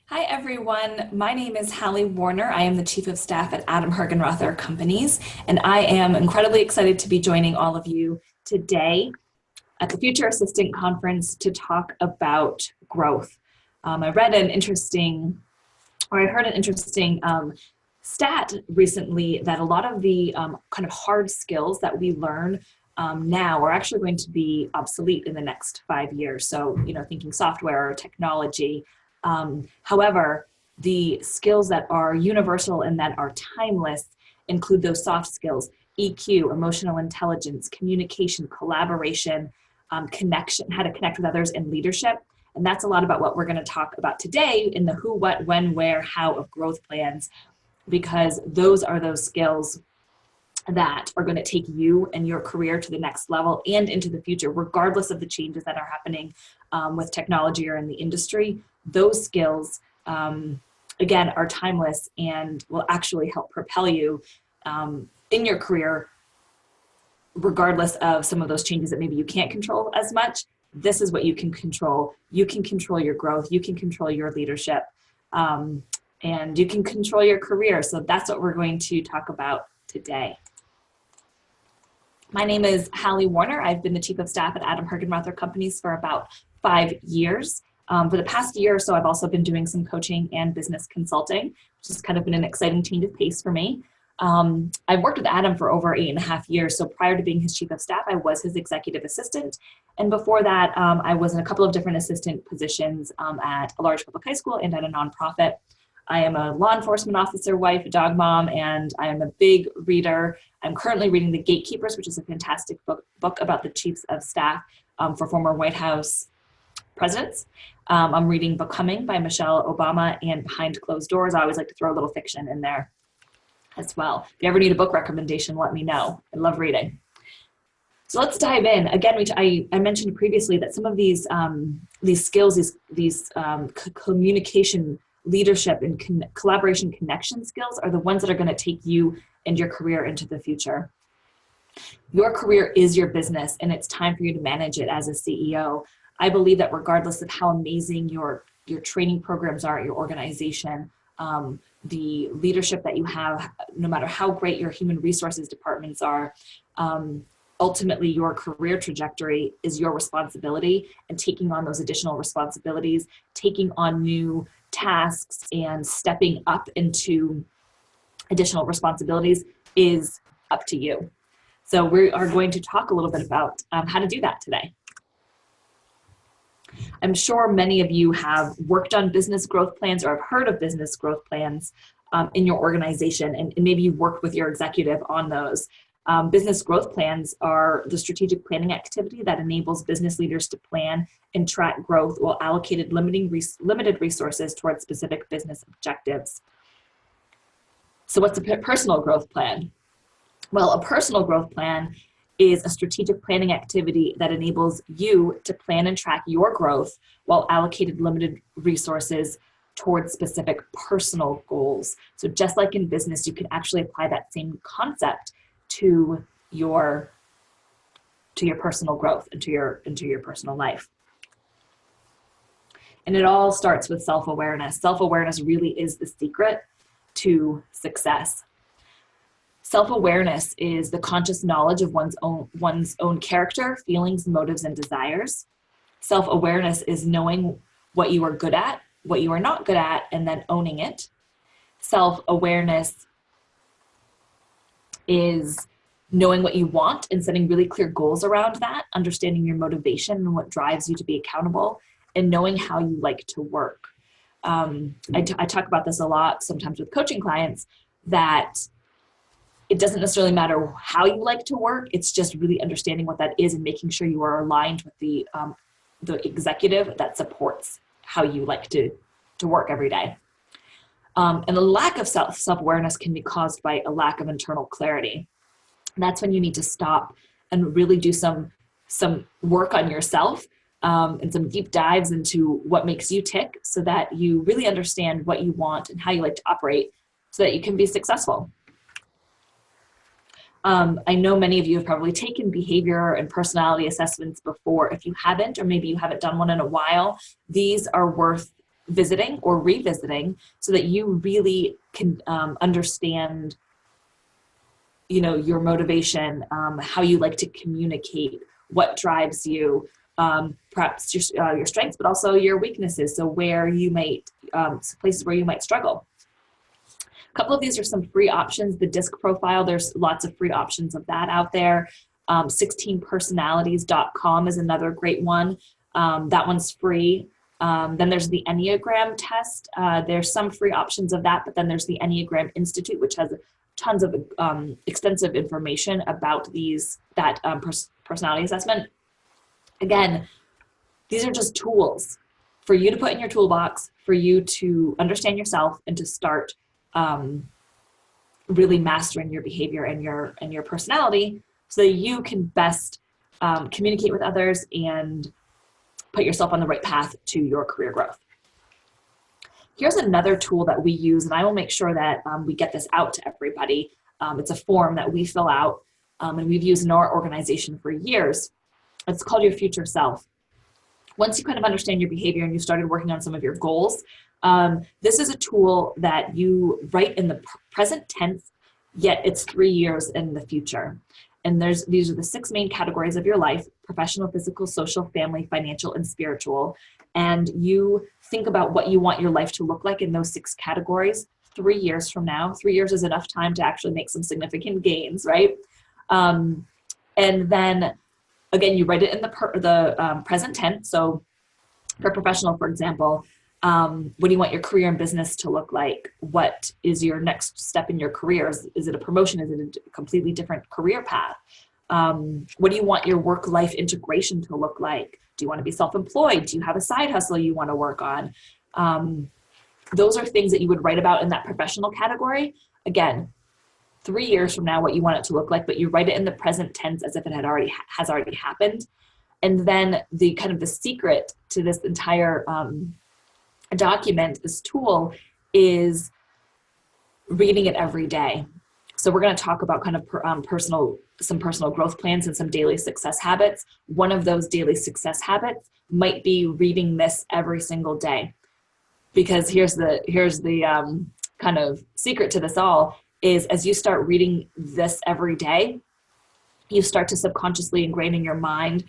Hi, everyone. My name is Hallie Warner. I am the Chief of Staff at Adam Hergenrother Companies, and I am incredibly excited to be joining all of you today at the Future Assistant Conference to talk about growth. I read an interesting, or I heard an interesting stat recently that a lot of the kind of hard skills that we learn now are actually going to be obsolete in the next 5 years. So, thinking software or technology. However, the skills that are universal and that are timeless include those soft skills: EQ, emotional intelligence, communication, collaboration, connection, how to connect with others, and leadership. And that's a lot about what we're going to talk about today in the who, what, when, where, how of growth plans, because those are those skills that are going to take you and your career to the next level and into the future, regardless of the changes that are happening with technology or in the industry. Those skills, again, are timeless and will actually help propel you in your career, regardless of some of those changes that maybe you can't control as much. This is what you can control. You can control your growth. You can control your leadership, and you can control your career. So that's what we're going to talk about today. My name is Hallie Warner. I've been the Chief of Staff at Adam Hergenrother Companies for about 5 years. For the past year or so, I've also been doing some coaching and business consulting, which has kind of been an exciting change of pace for me. I've worked with Adam for over 8.5 years. So prior to being his Chief of Staff, I was his executive assistant. And before that, I was in a couple of different assistant positions at a large public high school and at a nonprofit. I am a law enforcement officer, wife, a dog mom, and I am a big reader. I'm currently reading The Gatekeepers, which is a fantastic book about the chiefs of staff for former White House presidents. I'm reading Becoming by Michelle Obama and Behind Closed Doors. I always like to throw a little fiction in there as well. If you ever need a book recommendation, let me know. I love reading. So let's dive in. Again, I mentioned previously that some of these skills, these communication, leadership, and collaboration connection skills are the ones that are going to take you and your career into the future. Your career is your business, and it's time for you to manage it as a CEO. I believe that regardless of how amazing your training programs are at your organization, the leadership that you have, no matter how great your human resources departments are, ultimately your career trajectory is your responsibility, and taking on those additional responsibilities, taking on new tasks and stepping up into additional responsibilities is up to you. So we are going to talk a little bit about how to do that today. I'm sure many of you have worked on business growth plans or have heard of business growth plans in your organization, and maybe you've worked with your executive on those. Business growth plans are the strategic planning activity that enables business leaders to plan and track growth while allocated limited resources towards specific business objectives. So what's a personal growth plan? Well, a personal growth plan is a strategic planning activity that enables you to plan and track your growth while allocated limited resources towards specific personal goals. So just like in business, you can actually apply that same concept to your personal growth, into your personal life. And it all starts with self-awareness. Self-awareness really is the secret to success. Self-awareness is the conscious knowledge of one's own character, feelings, motives, and desires. Self-awareness is knowing what you are good at, what you are not good at, and then owning it. Self-awareness is knowing what you want and setting really clear goals around that, understanding your motivation and what drives you to be accountable, and knowing how you like to work. I talk about this a lot sometimes with coaching clients, that it doesn't necessarily matter how you like to work. It's just really understanding what that is and making sure you are aligned with the executive that supports how you like to work every day. And the lack of self-awareness can be caused by a lack of internal clarity. And that's when you need to stop and really do some work on yourself and some deep dives into what makes you tick, so that you really understand what you want and how you like to operate, so that you can be successful. I know many of you have probably taken behavior and personality assessments before. If you haven't, or maybe you haven't done one in a while, these are worth visiting or revisiting so that you really can understand, your motivation, how you like to communicate, what drives you, perhaps your strengths, but also your weaknesses. So where you might, places where you might struggle. A couple of these are some free options. The DISC profile, there's lots of free options of that out there. 16personalities.com is another great one. That one's free. Then there's the Enneagram test. There's some free options of that, but then there's the Enneagram Institute, which has tons of extensive information about that personality assessment. Again, these are just tools for you to put in your toolbox, for you to understand yourself and to start really mastering your behavior and your personality so that you can best communicate with others and put yourself on the right path to your career growth. Here's another tool that we use, and I will make sure that we get this out to everybody. It's a form that we fill out, and we've used in our organization for years. It's called your future self. Once you kind of understand your behavior and you started working on some of your goals, this is a tool that you write in the present tense, yet it's 3 years in the future. And these are the 6 main categories of your life: professional, physical, social, family, financial, and spiritual. And you think about what you want your life to look like in those 6 categories 3 years from now. 3 years is enough time to actually make some significant gains, right? And then again, you write it in the present tense. So for professional, for example, what do you want your career and business to look like? What is your next step in your career? Is it a promotion? Is it a completely different career path? What do you want your work-life integration to look like? Do you want to be self-employed? Do you have a side hustle you want to work on? Those are things that you would write about in that professional category. Again, 3 years from now, what you want it to look like, but you write it in the present tense as if it has already happened. And then the secret to this entire document, this tool, is reading it every day. So we're going to talk about kind of some personal growth plans and some daily success habits. One of those daily success habits might be reading this every single day, because here's the kind of secret to this all is, as you start reading this every day, you start to subconsciously ingrain in your mind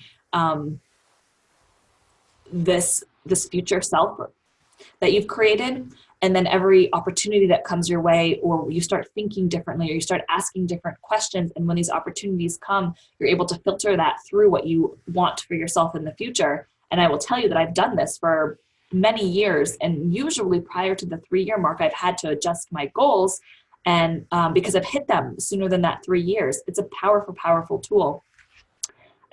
this future self that you've created. And then every opportunity that comes your way, or you start thinking differently, or you start asking different questions, and when these opportunities come, you're able to filter that through what you want for yourself in the future. And I will tell you that I've done this for many years, and usually prior to the 3-year mark, I've had to adjust my goals, and because I've hit them sooner than that 3 years. It's a powerful, powerful tool.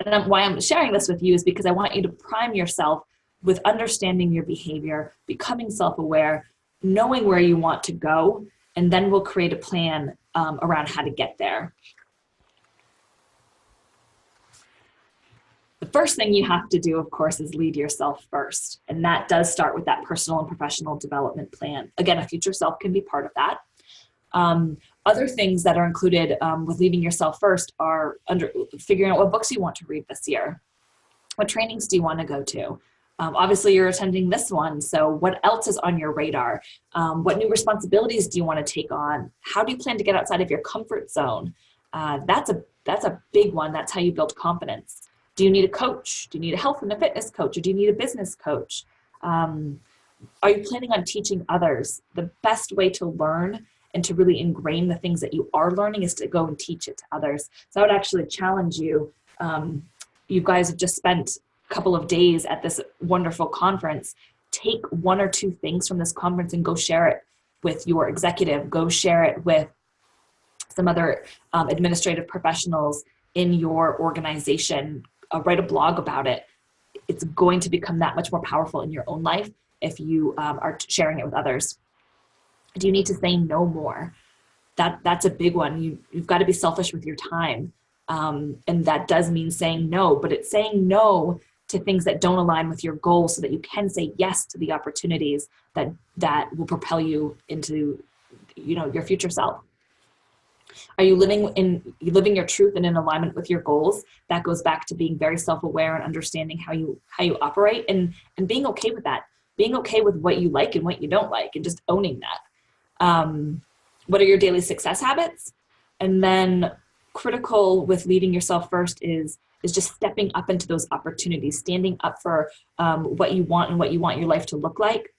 And why I'm sharing this with you is because I want you to prime yourself with understanding your behavior, becoming self-aware, knowing where you want to go, and then we'll create a plan around how to get there. The first thing you have to do, of course, is lead yourself first. And that does start with that personal and professional development plan. Again, a future self can be part of that. Other things that are included with leading yourself first are figuring out what books you want to read this year. What trainings do you want to go to? Obviously, you're attending this one, so what else is on your radar? What new responsibilities do you want to take on? How do you plan to get outside of your comfort zone? That's a big one. That's how you build confidence. Do you need a coach? Do you need a health and a fitness coach? Or do you need a business coach? Are you planning on teaching others? The best way to learn and to really ingrain the things that you are learning is to go and teach it to others. So I would actually challenge you. You guys have just spent couple of days at this wonderful conference. Take 1 or 2 things from this conference and go share it with your executive. Go share it with some other administrative professionals in your organization. Write a blog about it. It's going to become that much more powerful in your own life if you are sharing it with others. Do you need to say no more? That's a big one. You've got to be selfish with your time. And that does mean saying no, but it's saying no to things that don't align with your goals so that you can say yes to the opportunities that will propel you into, your future self. Are you living your truth and in alignment with your goals? That goes back to being very self-aware and understanding how you operate and being okay with that. being okay with what you like and what you don't like, and just owning that. What are your daily success habits? And then critical with leading yourself first is just stepping up into those opportunities, standing up for what you want and what you want your life to look like,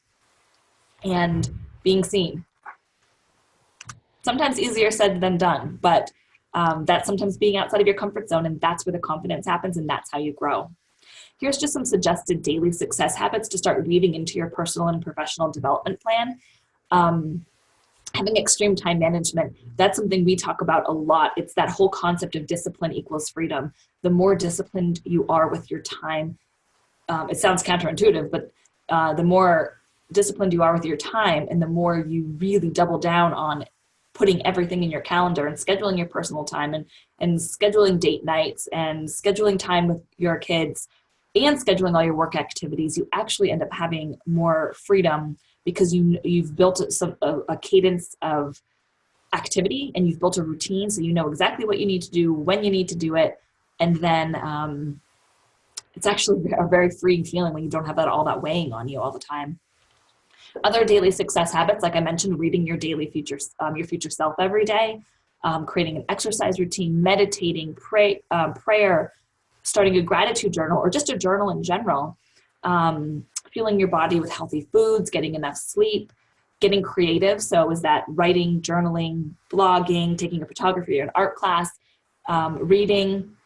and being seen. Sometimes easier said than done, but that's sometimes being outside of your comfort zone, and that's where the confidence happens, and that's how you grow. Here's just some suggested daily success habits to start weaving into your personal and professional development plan. Having extreme time management, that's something we talk about a lot. It's that whole concept of discipline equals freedom. The more disciplined you are with your time, it sounds counterintuitive, but the more disciplined you are with your time, and the more you really double down on putting everything in your calendar and scheduling your personal time, and scheduling date nights and scheduling time with your kids and scheduling all your work activities, you actually end up having more freedom, because you've built a cadence of activity, and you've built a routine, so you know exactly what you need to do, when you need to do it. And then it's actually a very freeing feeling when you don't have all that weighing on you all the time. Other daily success habits, like I mentioned, reading your daily future self every day, creating an exercise routine, meditating, prayer, starting a gratitude journal, or just a journal in general, fueling your body with healthy foods, getting enough sleep, getting creative. So is that writing, journaling, blogging, taking a photography or an art class, reading,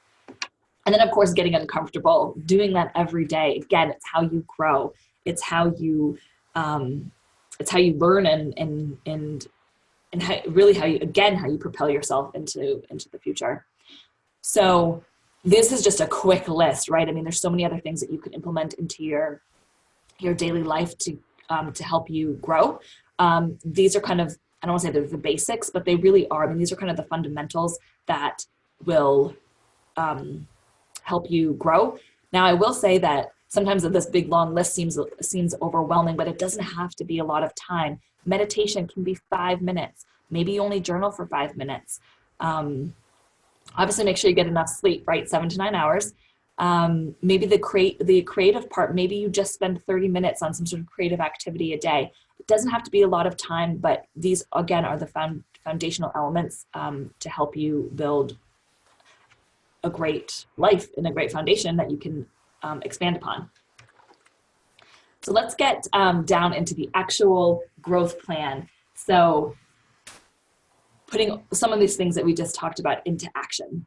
and then of course getting uncomfortable, doing that every day. Again, it's how you grow. It's how you learn and how you propel yourself into the future. So this is just a quick list, right? I mean, there's so many other things that you can implement into your daily life to help you grow. These are kind of, I don't want to say they're the basics, but they really are. I mean, these are kind of the fundamentals that will help you grow. Now, I will say that sometimes this big long list seems overwhelming, but it doesn't have to be a lot of time. Meditation can be 5 minutes. Maybe you only journal for 5 minutes. Obviously, make sure you get enough sleep, right? 7 to 9 hours. Maybe the creative part, maybe you just spend 30 minutes on some sort of creative activity a day. It doesn't have to be a lot of time, but these, again, are the foundational elements to help you build a great life and a great foundation that you can expand upon. So let's get down into the actual growth plan. So putting some of these things that we just talked about into action.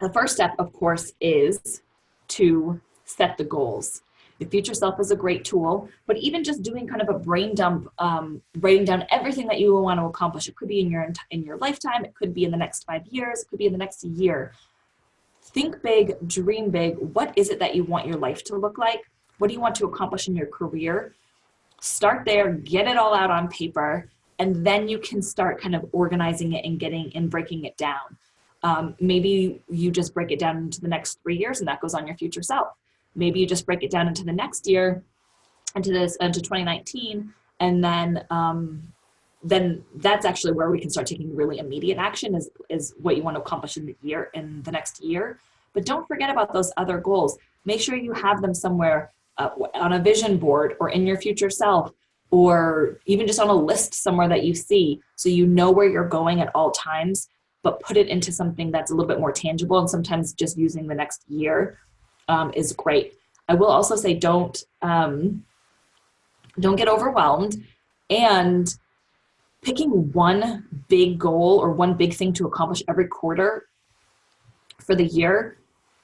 The first step, of course, is to set the goals. The Future Self is a great tool, but even just doing kind of a brain dump, writing down everything that you want to accomplish. It could be in your lifetime. It could be in the next 5 years. It could be in the next year. Think big, dream big. What is it that you want your life to look like? What do you want to accomplish in your career? Start there, get it all out on paper, and then you can start kind of organizing it and breaking it down. Maybe you just break it down into the next 3 years, and that goes on your future self. Maybe you just break it down into the next year, into 2019, and then that's actually where we can start taking really immediate action, is what you want to accomplish in the next year. But don't forget about those other goals. Make sure you have them somewhere on a vision board, or in your future self, or even just on a list somewhere that you see, so you know where you're going at all times, but put it into something that's a little bit more tangible. And sometimes just using the next year is great. I will also say don't get overwhelmed, and picking one big goal or one big thing to accomplish every quarter for the year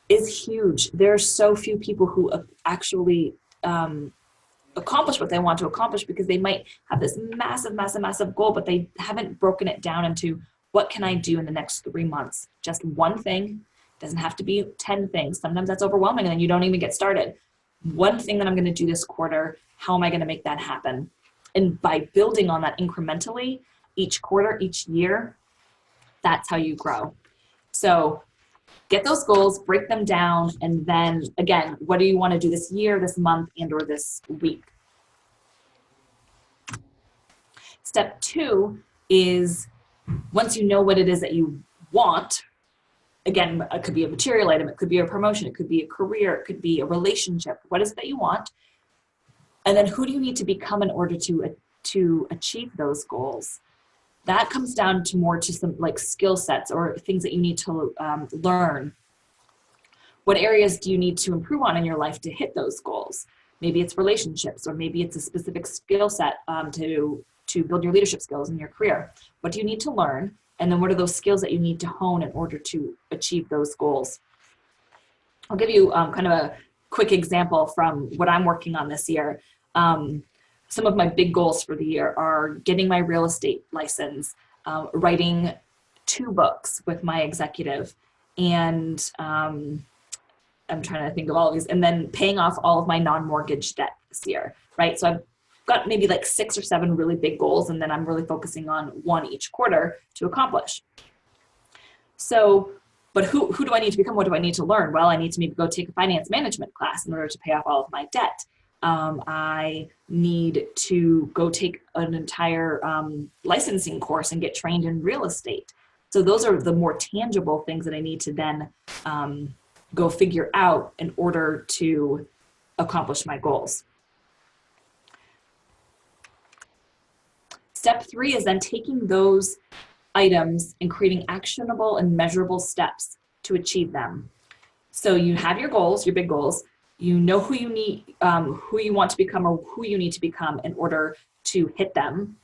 is huge. There are so few people who actually accomplish what they want to accomplish, because they might have this massive goal, but they haven't broken it down into, what can I do in the next 3 months? Just one thing. Doesn't have to be 10 things. Sometimes that's overwhelming, and then you don't even get started. One thing that I'm going to do this quarter, how am I going to make that happen? And by building on that incrementally, each quarter, each year, that's how you grow. So get those goals, break them down, and then again, what do you want to do this year, this month, and or this week? Step 2 is, once you know what it is that you want, again, it could be a material item, it could be a promotion, it could be a career, it could be a relationship. What is it that you want? And then who do you need to become in order to achieve those goals? That comes down to more to some like skill sets or things that you need to learn. What areas do you need to improve on in your life to hit those goals? Maybe it's relationships, or maybe it's a specific skill set to build your leadership skills in your career. What do you need to learn? And then what are those skills that you need to hone in order to achieve those goals? I'll give you kind of a quick example from what I'm working on this year. Some of my big goals for the year are getting my real estate license, writing 2 books with my executive, and I'm trying to think of all of these, and then paying off all of my non-mortgage debt this year, right? So I've got maybe like 6 or 7 really big goals, and then I'm really focusing on 1 each quarter to accomplish. So, but who do I need to become? What do I need to learn? Well, I need to maybe go take a finance management class in order to pay off all of my debt. I need to go take an entire licensing course and get trained in real estate. So those are the more tangible things that I need to then go figure out in order to accomplish my goals. Step 3 is then taking those items and creating actionable and measurable steps to achieve them. So you have your goals, your big goals. You know who you need, who you want to become, or who you need to become in order to hit them.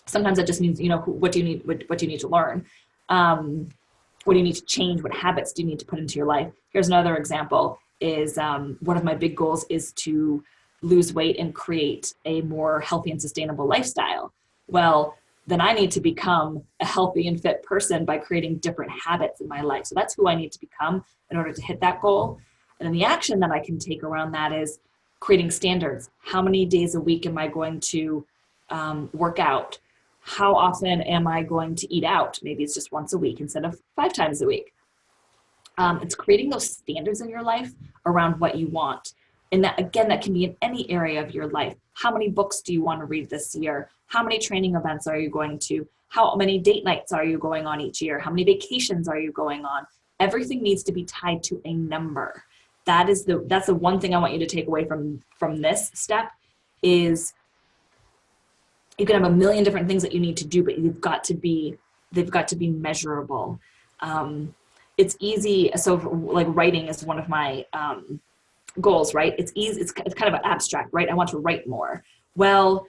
Sometimes that just means, you know, what do you need? What do you need to learn? What do you need to change? What habits do you need to put into your life? Here's another example. Is one of my big goals is to lose weight and create a more healthy and sustainable lifestyle. Well, then I need to become a healthy and fit person by creating different habits in my life. So that's who I need to become in order to hit that goal. And then the action that I can take around that is creating standards. How many days a week am I going to work out? How often am I going to eat out? Maybe it's just once a week instead of 5 times a week. It's creating those standards in your life around what you want. And that, again, that can be in any area of your life. How many books do you want to read this year? How many training events are you going to? How many date nights are you going on each year? How many vacations are you going on? Everything needs to be tied to a number. That's the one thing I want you to take away from this step is you can have a million different things that you need to do, but they've got to be measurable. It's easy. So like writing is one of my goals, right? It's easy. It's kind of abstract, right? I want to write more. Well,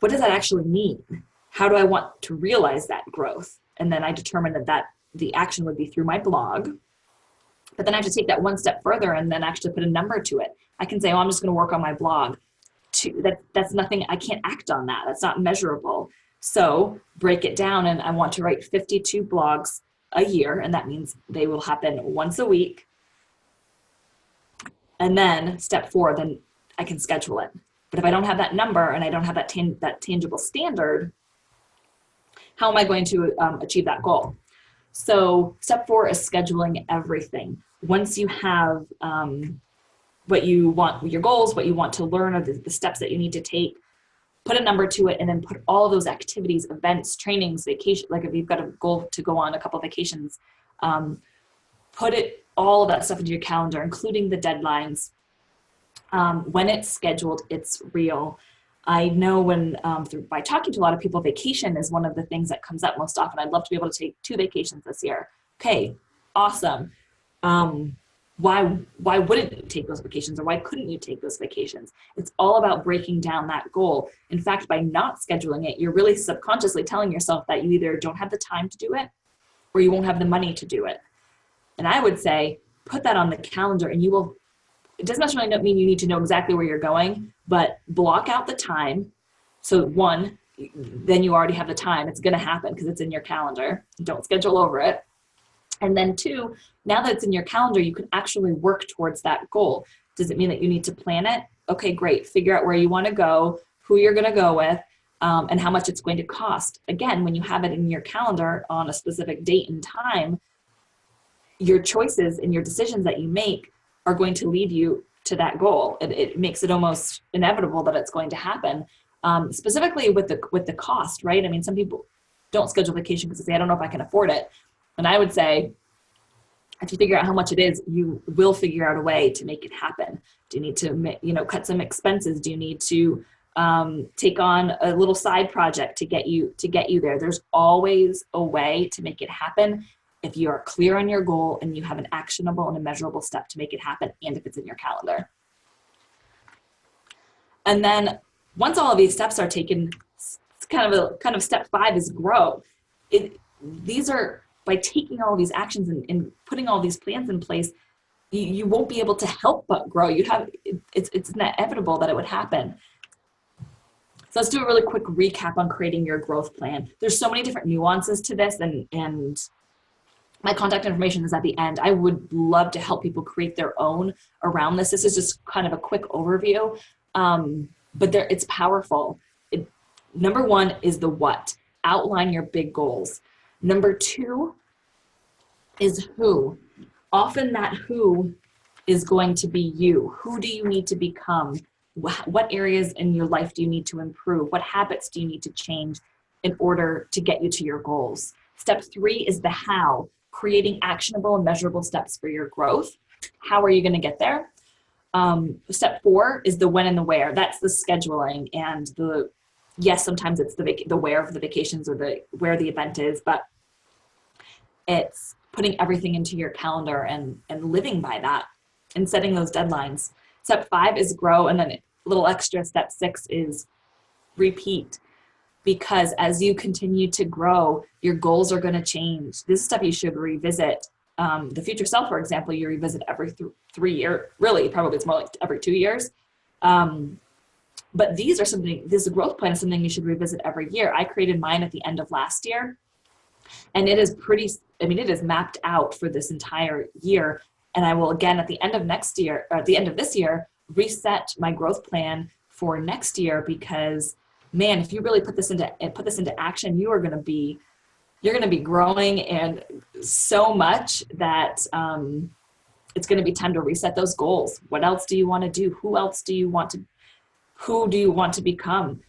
what does that actually mean? How do I want to realize that growth? And then I determined that the action would be through my blog. But then I have to take that one step further and then actually put a number to it. I can say, oh, I'm just going to work on my blog. That's nothing, I can't act on that. That's not measurable. So break it down, and I want to write 52 blogs a year, and that means they will happen once a week. And then step 4, then I can schedule it. But if I don't have that number and I don't have that tangible standard, how am I going to achieve that goal? So step 4 is scheduling everything. Once you have what you want, your goals, what you want to learn, or the steps that you need to take, put a number to it, and then put all of those activities, events, trainings, vacation, like if you've got a goal to go on a couple of vacations, put all of that stuff into your calendar, including the deadlines. When it's scheduled, it's real. I know by talking to a lot of people, vacation is one of the things that comes up most often. I'd love to be able to take 2 vacations this year. Okay, awesome. Why wouldn't you take those vacations, or why couldn't you take those vacations? It's all about breaking down that goal. In fact, by not scheduling it, you're really subconsciously telling yourself that you either don't have the time to do it or you won't have the money to do it. And I would say, put that on the calendar, and it doesn't necessarily mean you need to know exactly where you're going, but block out the time. So 1, then you already have the time. It's going to happen because it's in your calendar. Don't schedule over it. And then 2, now that it's in your calendar, you can actually work towards that goal. Does it mean that you need to plan it? Okay, great. Figure out where you want to go, who you're going to go with, and how much it's going to cost. Again, when you have it in your calendar on a specific date and time, your choices and your decisions that you make are going to lead you to that goal. It makes it almost inevitable that it's going to happen. Specifically with the cost, right? I mean, some people don't schedule vacation because they say, I don't know if I can afford it. And I would say, If you figure out how much it is, you will figure out a way to make it happen. Do you need to, cut some expenses? Do you need to take on a little side project to get you there? There's always a way to make it happen if you are clear on your goal and you have an actionable and a measurable step to make it happen, and if it's in your calendar. And then once all of these steps are taken, kind of step 5 is grow. These are, by taking all these actions and putting all these plans in place, you won't be able to help but grow. It's inevitable that it would happen. So let's do a really quick recap on creating your growth plan. There's so many different nuances to this, and my contact information is at the end. I would love to help people create their own around this. This is just kind of a quick overview, but it's powerful. Number 1 is the what. Outline your big goals. Number 2 is who. Often that who is going to be you. Who do you need to become? What areas in your life do you need to improve? What habits do you need to change in order to get you to your goals? Step 3 is the how. Creating actionable and measurable steps for your growth. How are you going to get there? Step 4 is the when and the where. That's the scheduling and yes, sometimes it's the where of the vacations or where the event is, but it's putting everything into your calendar and living by that and setting those deadlines. Step 5 is grow, and then a little extra, step 6 is repeat. Because as you continue to grow, your goals are going to change. This is stuff you should revisit. The future self, for example, you revisit every 3 years. Really, probably it's more like every 2 years. But this growth plan is something you should revisit every year. I created mine at the end of last year, and it is it is mapped out for this entire year. And I will, again, at the end of this year, reset my growth plan for next year, because man, if you really put this into action, you're going to be growing and so much that it's going to be time to reset those goals. What else do you want to do? Who do you want to become?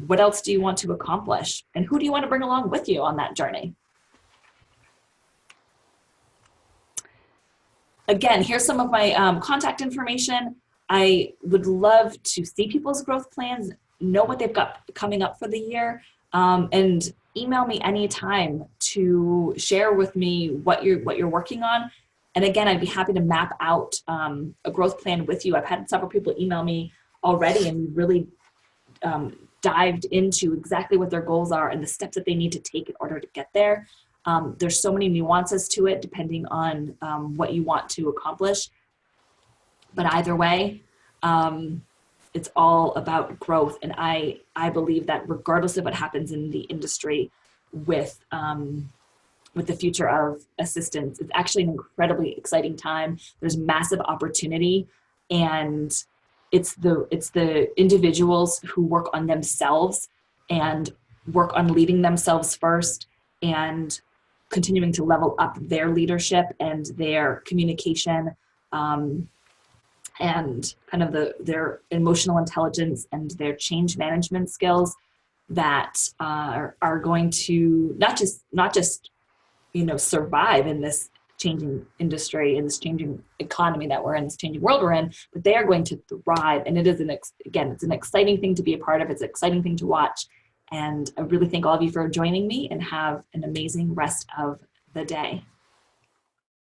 What else do you want to accomplish? And who do you want to bring along with you on that journey? Again, here's some of my contact information. I would love to see people's growth plans, know what they've got coming up for the year, and email me anytime to share with me what you're working on. And again, I'd be happy to map out a growth plan with you. I've had several people email me already and really dived into exactly what their goals are and the steps that they need to take in order to get there. There's so many nuances to it depending on what you want to accomplish. But either way, it's all about growth. And I believe that regardless of what happens in the industry with the future of assistance, it's actually an incredibly exciting time. There's massive opportunity, and it's the individuals who work on themselves and work on leading themselves first and continuing to level up their leadership and their communication, and kind of their emotional intelligence and their change management skills that are going to not just survive in this changing industry, in this changing economy that we're in, this changing world we're in, but they are going to thrive. And it is it's an exciting thing to be a part of. It's an exciting thing to watch. And I really thank all of you for joining me, and have an amazing rest of the day.